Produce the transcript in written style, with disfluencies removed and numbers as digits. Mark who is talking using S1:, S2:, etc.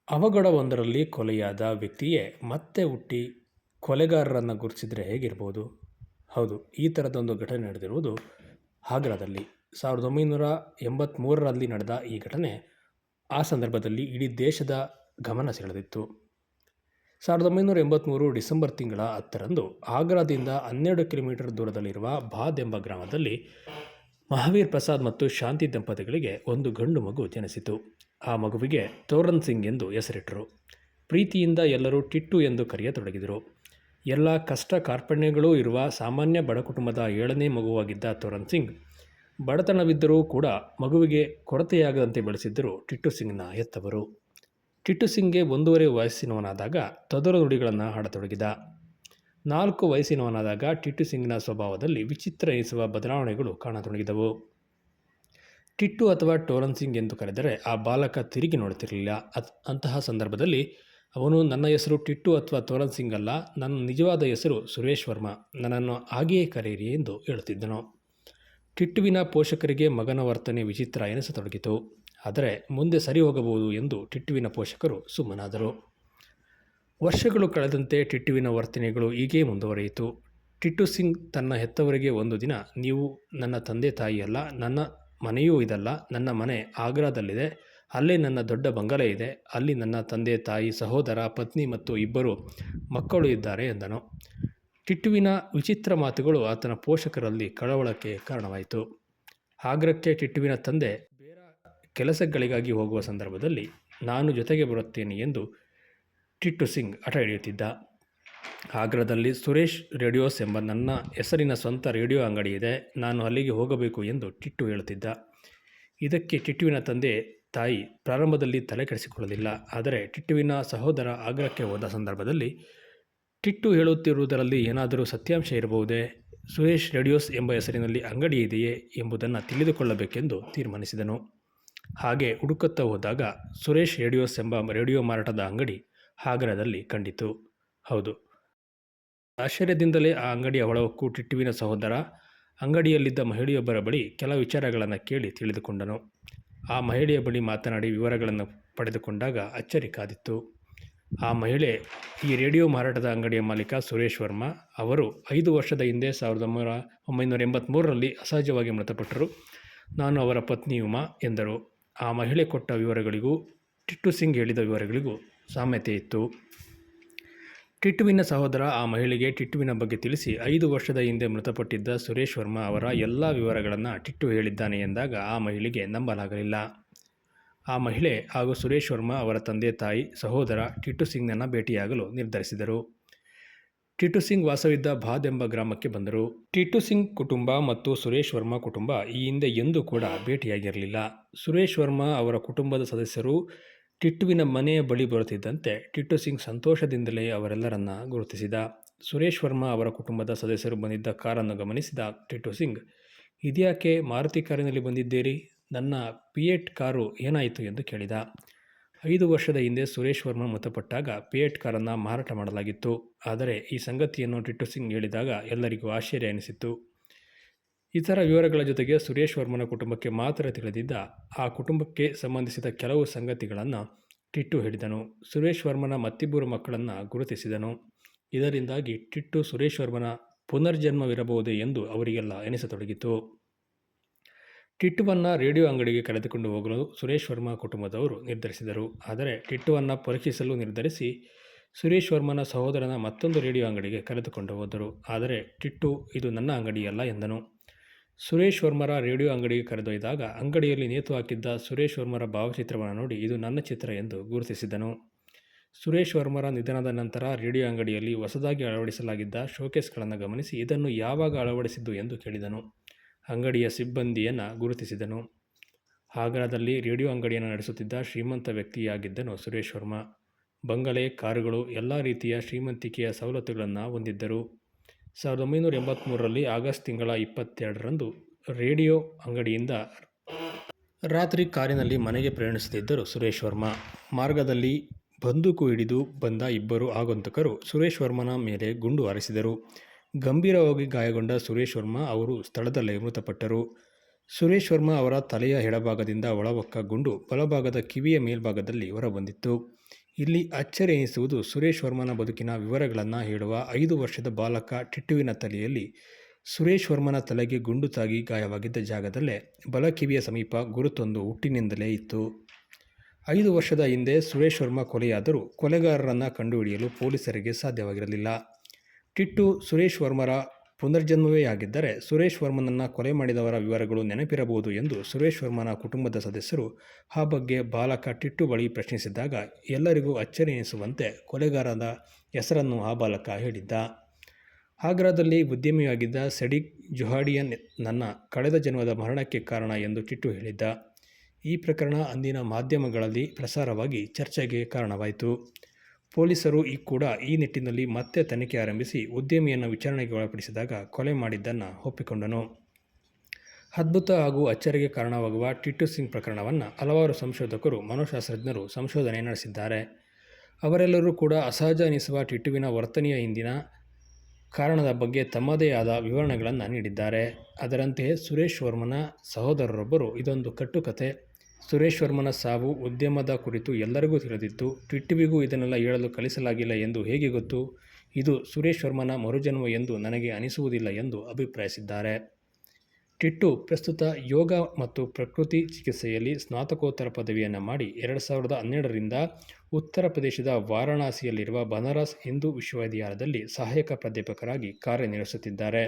S1: ಅವಘಡವೊಂದರಲ್ಲಿ ಕೊಲೆಯಾದ ವ್ಯಕ್ತಿಯೇ ಮತ್ತೆ ಹುಟ್ಟಿ ಕೊಲೆಗಾರರನ್ನು ಗುರುತಿಸಿದರೆ ಹೇಗಿರ್ಬೋದು? ಹೌದು, ಈ ಥರದೊಂದು ಘಟನೆ ನಡೆದಿರುವುದು ಆಗ್ರಾದಲ್ಲಿ. 1983ರಲ್ಲಿ ನಡೆದ ಈ ಘಟನೆ ಆ ಸಂದರ್ಭದಲ್ಲಿ ಇಡೀ ದೇಶದ ಗಮನ ಸೆಳೆದಿತ್ತು. 1983 ಡಿಸೆಂಬರ್ ತಿಂಗಳ 10ರಂದು ಆಗ್ರಾದಿಂದ 12 ಕಿಲೋಮೀಟರ್ ದೂರದಲ್ಲಿರುವ ಬಾದ್ ಎಂಬ ಗ್ರಾಮದಲ್ಲಿ ಮಹಾವೀರ್ ಪ್ರಸಾದ್ ಮತ್ತು ಶಾಂತಿ ದಂಪತಿಗಳಿಗೆ ಒಂದು ಗಂಡು ಮಗು ಜನಿಸಿತು. ಆ ಮಗುವಿಗೆ ತೋರನ್ ಸಿಂಗ್ ಎಂದು ಹೆಸರಿಟ್ಟರು. ಪ್ರೀತಿಯಿಂದ ಎಲ್ಲರೂ ಟಿಟ್ಟು ಎಂದು ಕರೆಯತೊಡಗಿದರು. ಎಲ್ಲ ಕಷ್ಟ ಕಾರ್ಪಣ್ಯಗಳೂ ಇರುವ ಸಾಮಾನ್ಯ ಬಡ ಕುಟುಂಬದ 7ನೇ ಮಗುವಾಗಿದ್ದ ತೋರನ್ ಸಿಂಗ್ ಬಡತನವಿದ್ದರೂ ಕೂಡ ಮಗುವಿಗೆ ಕೊರತೆಯಾಗದಂತೆ ಬೆಳೆಸಿದ್ದರು ಟಿಟ್ಟು ಸಿಂಗ್ನ ಹೆತ್ತವರು. ಟಿಟ್ಟು ಸಿಂಗ್ಗೆ 1.5 ವಯಸ್ಸಿನವನಾದಾಗ ತೊದಲು ನುಡಿಗಳನ್ನು ಹಾಡತೊಡಗಿದ. 4 ವಯಸ್ಸಿನವನಾದಾಗ ಟಿಟ್ಟು ಸಿಂಗ್ನ ಸ್ವಭಾವದಲ್ಲಿ ವಿಚಿತ್ರ ಎನಿಸುವ ಬದಲಾವಣೆಗಳು ಕಾಣತೊಡಗಿದವು. ಟಿಟ್ಟು ಅಥವಾ ಟೋರನ್ ಸಿಂಗ್ ಎಂದು ಕರೆದರೆ ಆ ಬಾಲಕ ತಿರುಗಿ ನೋಡುತ್ತಿರಲಿಲ್ಲ. ಅಂತಹ ಸಂದರ್ಭದಲ್ಲಿ ಅವನು, ನನ್ನ ಹೆಸರು ಟಿಟ್ಟು ಅಥವಾ ತೋರನ್ ಸಿಂಗ್ ಅಲ್ಲ, ನನ್ನ ನಿಜವಾದ ಹೆಸರು ಸುರೇಶ್ ವರ್ಮಾ, ನನ್ನನ್ನು ಹಾಗೆಯೇ ಕರೆಯಿರಿ ಎಂದು ಹೇಳುತ್ತಿದ್ದನು. ಟಿಟ್ಟುವಿನ ಪೋಷಕರಿಗೆ ಮಗನ ವರ್ತನೆ ವಿಚಿತ್ರ ಎನಿಸತೊಡಗಿತು. ಆದರೆ ಮುಂದೆ ಸರಿ ಹೋಗಬಹುದು ಎಂದು ಟಿಟ್ಟುವಿನ ಪೋಷಕರು ಸುಮ್ಮನಾದರು. ವರ್ಷಗಳು ಕಳೆದಂತೆ ಟಿಟ್ಟುವಿನ ವರ್ತನೆಗಳು ಹೀಗೇ ಮುಂದುವರಿಯಿತು. ಟಿಟ್ಟು ಸಿಂಗ್ ತನ್ನ ಹೆತ್ತವರಿಗೆ ಒಂದು ದಿನ, ನೀವು ನನ್ನ ತಂದೆ ತಾಯಿಯಲ್ಲ, ನನ್ನ ಮನೆಯೂ ಇದಲ್ಲ, ನನ್ನ ಮನೆ ಆಗ್ರಾದಲ್ಲಿದೆ, ಅಲ್ಲೇ ನನ್ನ ದೊಡ್ಡ ಬಂಗಲೆ ಇದೆ, ಅಲ್ಲಿ ನನ್ನ ತಂದೆ ತಾಯಿ, ಸಹೋದರ, ಪತ್ನಿ ಮತ್ತು 2 ಮಕ್ಕಳು ಇದ್ದಾರೆ ಎಂದನು. ಟಿಟ್ಟುವಿನ ವಿಚಿತ್ರ ಮಾತುಗಳು ಆತನ ಪೋಷಕರಲ್ಲಿ ಕಳವಳಕ್ಕೆ ಕಾರಣವಾಯಿತು. ಆಗ್ರಕ್ಕೆ ಟಿಟ್ಟುವಿನ ತಂದೆ ಬೇರೆ ಕೆಲಸಗಳಿಗಾಗಿ ಹೋಗುವ ಸಂದರ್ಭದಲ್ಲಿ ನಾನು ಜೊತೆಗೆ ಬರುತ್ತೇನೆ ಎಂದು ಟಿಟ್ಟು ಸಿಂಗ್ ಹಠ ಹಿಡಿಯುತ್ತಿದ್ದ. ಆಗ್ರಾದಲ್ಲಿ ಸುರೇಶ್ ರೇಡಿಯೋಸ್ ಎಂಬ ನನ್ನ ಹೆಸರಿನ ಸ್ವಂತ ರೇಡಿಯೋ ಅಂಗಡಿ ಇದೆ, ನಾನು ಅಲ್ಲಿಗೆ ಹೋಗಬೇಕು ಎಂದು ಟಿಟ್ಟು ಹೇಳುತ್ತಿದ್ದ. ಇದಕ್ಕೆ ಟಿಟ್ಟುವಿನ ತಂದೆ ತಾಯಿ ಪ್ರಾರಂಭದಲ್ಲಿ ತಲೆ ಕೆಡಿಸಿಕೊಳ್ಳಲಿಲ್ಲ. ಆದರೆ ಟಿಟ್ಟುವಿನ ಸಹೋದರ ಆಗ್ರಾಕ್ಕೆ ಹೋದ ಸಂದರ್ಭದಲ್ಲಿ ಟಿಟ್ಟು ಹೇಳುತ್ತಿರುವುದರಲ್ಲಿ ಏನಾದರೂ ಸತ್ಯಾಂಶ ಇರಬಹುದೇ, ಸುರೇಶ್ ರೇಡಿಯೋಸ್ ಎಂಬ ಹೆಸರಿನಲ್ಲಿ ಅಂಗಡಿ ಇದೆಯೇ ಎಂಬುದನ್ನು ತಿಳಿದುಕೊಳ್ಳಬೇಕೆಂದು ತೀರ್ಮಾನಿಸಿದನು. ಹಾಗೆ ಹುಡುಕುತ್ತಾ ಹೋದಾಗ ಸುರೇಶ್ ರೇಡಿಯೋಸ್ ಎಂಬ ರೇಡಿಯೋ ಮಾರಾಟದ ಅಂಗಡಿ ಆಗ್ರಾದಲ್ಲಿ ಕಂಡಿತು. ಹೌದು, ಆಶ್ಚರ್ಯದಿಂದಲೇ ಆ ಅಂಗಡಿಯ ಒಳಹೊಕ್ಕು ಟಿಟ್ಟುವಿನ ಸಹೋದರ ಅಂಗಡಿಯಲ್ಲಿದ್ದ ಮಹಿಳೆಯೊಬ್ಬರ ಬಳಿ ಕೆಲ ವಿಚಾರಗಳನ್ನು ಕೇಳಿ ತಿಳಿದುಕೊಂಡನು. ಆ ಮಹಿಳೆಯ ಬಳಿ ಮಾತನಾಡಿ ವಿವರಗಳನ್ನು ಪಡೆದುಕೊಂಡಾಗ ಅಚ್ಚರಿ ಕಾದಿತ್ತು. ಆ ಮಹಿಳೆ ಈ ರೇಡಿಯೋ ಮಾರಾಟದ ಅಂಗಡಿಯ ಮಾಲೀಕ ಸುರೇಶ್ ವರ್ಮಾ. ಅವರು 5 ವರ್ಷದ ಹಿಂದೆ 1983ರಲ್ಲಿ ಅಸಹಜವಾಗಿ ಮೃತಪಟ್ಟರು. ನಾನು ಅವರ ಪತ್ನಿ ಉಮಾ ಎಂದರು. ಆ ಮಹಿಳೆ ಕೊಟ್ಟ ವಿವರಗಳಿಗೂ ಟಿಟ್ಟು ಸಿಂಗ್ ಹೇಳಿದ ವಿವರಗಳಿಗೂ ಸಾಮ್ಯತೆ ಇತ್ತು. ಟಿಟ್ಟುವಿನ ಸಹೋದರ ಆ ಮಹಿಳೆಗೆ ಟಿಟ್ಟುವಿನ ಬಗ್ಗೆ ತಿಳಿಸಿ 5 ವರ್ಷದ ಹಿಂದೆ ಮೃತಪಟ್ಟಿದ್ದ ಸುರೇಶ್ ವರ್ಮಾ ಅವರ ಎಲ್ಲ ವಿವರಗಳನ್ನು ಟಿಟ್ಟು ಹೇಳಿದ್ದಾನೆ ಎಂದಾಗ ಆ ಮಹಿಳೆಗೆ ನಂಬಲಾಗಲಿಲ್ಲ. ಆ ಮಹಿಳೆ ಹಾಗೂ ಸುರೇಶ್ ವರ್ಮಾ ಅವರ ತಂದೆ ತಾಯಿ, ಸಹೋದರ ಟಿಟ್ಟು ಸಿಂಗ್ನನ್ನು ಭೇಟಿಯಾಗಲು ನಿರ್ಧರಿಸಿದರು. ಟಿಟ್ಟು ಸಿಂಗ್ ವಾಸವಿದ್ದ ಬಾದ್ ಎಂಬ ಗ್ರಾಮಕ್ಕೆ ಬಂದರು. ಟಿಟ್ಟು ಸಿಂಗ್ ಕುಟುಂಬ ಮತ್ತು ಸುರೇಶ್ ವರ್ಮಾ ಕುಟುಂಬ ಈ ಹಿಂದೆ ಎಂದೂ ಕೂಡ ಭೇಟಿಯಾಗಿರಲಿಲ್ಲ. ಸುರೇಶ್ ವರ್ಮಾ ಅವರ ಕುಟುಂಬದ ಸದಸ್ಯರು ಟಿಟ್ಟುವಿನ ಮನೆಯ ಬಳಿ ಬರುತ್ತಿದ್ದಂತೆ ಟಿಟ್ಟು ಸಿಂಗ್ ಸಂತೋಷದಿಂದಲೇ ಅವರೆಲ್ಲರನ್ನ ಗುರುತಿಸಿದ. ಸುರೇಶ್ ವರ್ಮಾ ಅವರ ಕುಟುಂಬದ ಸದಸ್ಯರು ಬಂದಿದ್ದ ಕಾರನ್ನು ಗಮನಿಸಿದ ಟಿಟ್ಟು ಸಿಂಗ್, ಇದ್ಯಾಕೆ ಮಾರುತಿ ಕಾರಿನಲ್ಲಿ ಬಂದಿದ್ದೀರಿ, ನನ್ನ ಪಿಯೇಟ್ ಕಾರು ಏನಾಯಿತು ಎಂದು ಕೇಳಿದ. 5 ವರ್ಷದ ಹಿಂದೆ ಸುರೇಶ್ ವರ್ಮಾ ಮೃತಪಟ್ಟಾಗ ಪಿಯೇಟ್ ಕಾರನ್ನು ಮಾರಾಟ ಮಾಡಲಾಗಿತ್ತು. ಆದರೆ ಈ ಸಂಗತಿಯನ್ನು ಟಿಟ್ಟು ಸಿಂಗ್ ಹೇಳಿದಾಗ ಎಲ್ಲರಿಗೂ ಆಶ್ಚರ್ಯ ಎನಿಸಿತ್ತು. ಇತರ ವಿವರಗಳ ಜೊತೆಗೆ ಸುರೇಶ್ ವರ್ಮನ ಕುಟುಂಬಕ್ಕೆ ಮಾತ್ರ ತಿಳಿದಿದ್ದ ಆ ಕುಟುಂಬಕ್ಕೆ ಸಂಬಂಧಿಸಿದ ಕೆಲವು ಸಂಗತಿಗಳನ್ನು ಟಿಟ್ಟು ಹೇಳಿದನು. ಸುರೇಶ್ ವರ್ಮನ ಮತ್ತಿಬ್ಬರು ಮಕ್ಕಳನ್ನು ಗುರುತಿಸಿದನು. ಇದರಿಂದಾಗಿ ಟಿಟ್ಟು ಸುರೇಶ್ ವರ್ಮನ ಪುನರ್ಜನ್ಮವಿರಬಹುದೇ ಎಂದು ಅವರಿಗೆಲ್ಲ ಎನಿಸತೊಡಗಿತು. ಟಿಟ್ಟುವನ್ನು ರೇಡಿಯೋ ಅಂಗಡಿಗೆ ಕರೆದುಕೊಂಡು ಹೋಗಲು ಸುರೇಶ್ ವರ್ಮಾ ಕುಟುಂಬದವರು ನಿರ್ಧರಿಸಿದರು. ಆದರೆ ಟಿಟ್ಟುವನ್ನು ಪರೀಕ್ಷಿಸಲು ನಿರ್ಧರಿಸಿ ಸುರೇಶ್ ವರ್ಮನ ಸಹೋದರನ ಮತ್ತೊಂದು ರೇಡಿಯೋ ಅಂಗಡಿಗೆ ಕರೆದುಕೊಂಡು ಹೋದರು. ಆದರೆ ಟಿಟ್ಟು, ಇದು ನನ್ನ ಅಂಗಡಿಯಲ್ಲ ಎಂದನು. ಸುರೇಶ್ ವರ್ಮರ ರೇಡಿಯೋ ಅಂಗಡಿಗೆ ಕರೆದೊಯ್ದಾಗ ಅಂಗಡಿಯಲ್ಲಿ ನೇತು ಹಾಕಿದ್ದ ಸುರೇಶ್ ವರ್ಮರ ಭಾವಚಿತ್ರವನ್ನು ನೋಡಿ ಇದು ನನ್ನ ಚಿತ್ರ ಎಂದು ಗುರುತಿಸಿದನು. ಸುರೇಶ್ ವರ್ಮರ ನಿಧನದ ನಂತರ ರೇಡಿಯೋ ಅಂಗಡಿಯಲ್ಲಿ ಹೊಸದಾಗಿ ಅಳವಡಿಸಲಾಗಿದ್ದ ಶೋಕೇಸ್ಗಳನ್ನು ಗಮನಿಸಿ ಇದನ್ನು ಯಾವಾಗ ಅಳವಡಿಸಿದ್ದು ಎಂದು ಕೇಳಿದನು. ಅಂಗಡಿಯ ಸಿಬ್ಬಂದಿಯನ್ನು ಗುರುತಿಸಿದನು. ಆಗ್ರಾದಲ್ಲಿ ರೇಡಿಯೋ ಅಂಗಡಿಯನ್ನು ನಡೆಸುತ್ತಿದ್ದ ಶ್ರೀಮಂತ ವ್ಯಕ್ತಿಯಾಗಿದ್ದನು ಸುರೇಶ್ ವರ್ಮಾ. ಬಂಗಲೆ, ಕಾರುಗಳು, ಎಲ್ಲ ರೀತಿಯ ಶ್ರೀಮಂತಿಕೆಯ ಸವಲತ್ತುಗಳನ್ನು ಹೊಂದಿದ್ದರು. 1983ರಲ್ಲಿ ಆಗಸ್ಟ್ ತಿಂಗಳ 22ರಂದು ರೇಡಿಯೋ ಅಂಗಡಿಯಿಂದ ರಾತ್ರಿ ಕಾರಿನಲ್ಲಿ ಮನೆಗೆ ಪ್ರಯಾಣಿಸುತ್ತಿದ್ದರು ಸುರೇಶ್ ವರ್ಮಾ. ಮಾರ್ಗದಲ್ಲಿ ಬಂದೂಕು ಹಿಡಿದು ಬಂದ 2 ಆಗಂತುಕರು ಸುರೇಶ್ ವರ್ಮನ ಮೇಲೆ ಗುಂಡು ಹಾರಿಸಿದರು. ಗಂಭೀರವಾಗಿ ಗಾಯಗೊಂಡ ಸುರೇಶ್ ವರ್ಮಾ ಅವರು ಸ್ಥಳದಲ್ಲೇ ಮೃತಪಟ್ಟರು. ಸುರೇಶ್ ವರ್ಮಾ ಅವರ ತಲೆಯ ಎಡಭಾಗದಿಂದ ಒಳಹೊಕ್ಕ ಗುಂಡು ಬಲಭಾಗದ ಕಿವಿಯ ಮೇಲ್ಭಾಗದಲ್ಲಿ ಹೊರಬಂದಿತ್ತು. ಇಲ್ಲಿ ಅಚ್ಚರಿ ಎನಿಸುವುದು ಸುರೇಶ್ ವರ್ಮನ ಬದುಕಿನ ವಿವರಗಳನ್ನು ಹೇಳುವ 5 ವರ್ಷದ ಬಾಲಕ ಟಿಟ್ಟುವಿನ ತಲೆಯಲ್ಲಿ ಸುರೇಶ್ ವರ್ಮನ ತಲೆಗೆ ಗುಂಡು ತಾಗಿ ಗಾಯವಾಗಿದ್ದ ಜಾಗದಲ್ಲೇ ಬಲಕಿವಿಯ ಸಮೀಪ ಗುರುತೊಂದು ಹುಟ್ಟಿನಿಂದಲೇ ಇತ್ತು. 5 ವರ್ಷದ ಹಿಂದೆ ಸುರೇಶ್ ವರ್ಮ ಕೊಲೆಯಾದರೂ ಕೊಲೆಗಾರರನ್ನು ಕಂಡುಹಿಡಿಯಲು ಪೊಲೀಸರಿಗೆ ಸಾಧ್ಯವಾಗಿರಲಿಲ್ಲ. ಟಿಟ್ಟು ಸುರೇಶ್ ವರ್ಮರ ಪುನರ್ಜನ್ಮವೇ ಆಗಿದ್ದರೆ ಸುರೇಶ್ ವರ್ಮನನ್ನು ಕೊಲೆ ಮಾಡಿದವರ ವಿವರಗಳು ನೆನಪಿರಬಹುದು ಎಂದು ಸುರೇಶ್ ವರ್ಮನ ಕುಟುಂಬದ ಸದಸ್ಯರು ಆ ಬಗ್ಗೆ ಬಾಲಕ ಟಿಟ್ಟು ಬಳಿ ಪ್ರಶ್ನಿಸಿದಾಗ ಎಲ್ಲರಿಗೂ ಅಚ್ಚರಿ ಎನಿಸುವಂತೆ ಕೊಲೆಗಾರನ ಹೆಸರನ್ನು ಆ ಬಾಲಕ ಹೇಳಿದ್ದ. ಆಗ್ರಾದಲ್ಲಿ ಉದ್ಯಮಿಯಾಗಿದ್ದ ಸಡಿಕ್ ಜೊಹಾಡಿಯನ್ ನನ್ನ ಕಳೆದ ಜನ್ಮದ ಮರಣಕ್ಕೆ ಕಾರಣ ಎಂದು ಟಿಟ್ಟು ಹೇಳಿದ್ದ. ಈ ಪ್ರಕರಣ ಅಂದಿನ ಮಾಧ್ಯಮಗಳಲ್ಲಿ ಪ್ರಸಾರವಾಗಿ ಚರ್ಚೆಗೆ ಕಾರಣವಾಯಿತು. ಪೊಲೀಸರು ಕೂಡ ಈ ನಿಟ್ಟಿನಲ್ಲಿ ಮತ್ತೆ ತನಿಖೆ ಆರಂಭಿಸಿ ಉದ್ಯಮಿಯನ್ನು ವಿಚಾರಣೆಗೆ ಒಳಪಡಿಸಿದಾಗ ಕೊಲೆ ಮಾಡಿದ್ದನ್ನು ಒಪ್ಪಿಕೊಂಡನು. ಅದ್ಭುತ ಹಾಗೂ ಅಚ್ಚರಿಗೆ ಕಾರಣವಾಗುವ ಟಿಟ್ಟು ಸಿಂಗ್ ಪ್ರಕರಣವನ್ನು ಹಲವಾರು ಸಂಶೋಧಕರು, ಮನೋಶಾಸ್ತ್ರಜ್ಞರು ಸಂಶೋಧನೆ ನಡೆಸಿದ್ದಾರೆ. ಅವರೆಲ್ಲರೂ ಕೂಡ ಅಸಹಜ ಎನಿಸುವ ಟಿಟ್ಟುವಿನ ವರ್ತನೆಯ ಹಿಂದಿನ ಕಾರಣದ ಬಗ್ಗೆ ತಮ್ಮದೇ ಆದ ವಿವರಣೆಗಳನ್ನು ನೀಡಿದ್ದಾರೆ. ಅದರಂತೆಯೇ ಸುರೇಶ್ ವರ್ಮನ ಸಹೋದರರೊಬ್ಬರು ಇದೊಂದು ಕಟ್ಟುಕತೆ, ಸುರೇಶ್ ವರ್ಮನ ಸಾವು ಉದ್ಯಮದ ಕುರಿತು ಎಲ್ಲರಿಗೂ ತಿಳಿದಿತ್ತು, ಟಿಟ್ಟುವಿಗೂ ಇದನ್ನೆಲ್ಲ ಹೇಳಲು ಕಲಿಸಲಾಗಿಲ್ಲ ಎಂದು ಹೇಗೆ ಗೊತ್ತು? ಇದು ಸುರೇಶ್ ವರ್ಮನ ಮರುಜನ್ಮ ಎಂದು ನನಗೆ ಅನಿಸುವುದಿಲ್ಲ ಎಂದು ಅಭಿಪ್ರಾಯಿಸಿದ್ದಾರೆ. ಟಿಟ್ಟು ಪ್ರಸ್ತುತ ಯೋಗ ಮತ್ತು ಪ್ರಕೃತಿ ಚಿಕಿತ್ಸೆಯಲ್ಲಿ ಸ್ನಾತಕೋತ್ತರ ಪದವಿಯನ್ನು ಮಾಡಿ 2012ರಿಂದ ಉತ್ತರ ಪ್ರದೇಶದ ವಾರಾಣಸಿಯಲ್ಲಿರುವ ಬನಾರಸ್ ಹಿಂದೂ ವಿಶ್ವವಿದ್ಯಾಲಯದಲ್ಲಿ ಸಹಾಯಕ ಪ್ರಾಧ್ಯಾಪಕರಾಗಿ ಕಾರ್ಯನಿರ್ವಹಿಸುತ್ತಿದ್ದಾರೆ.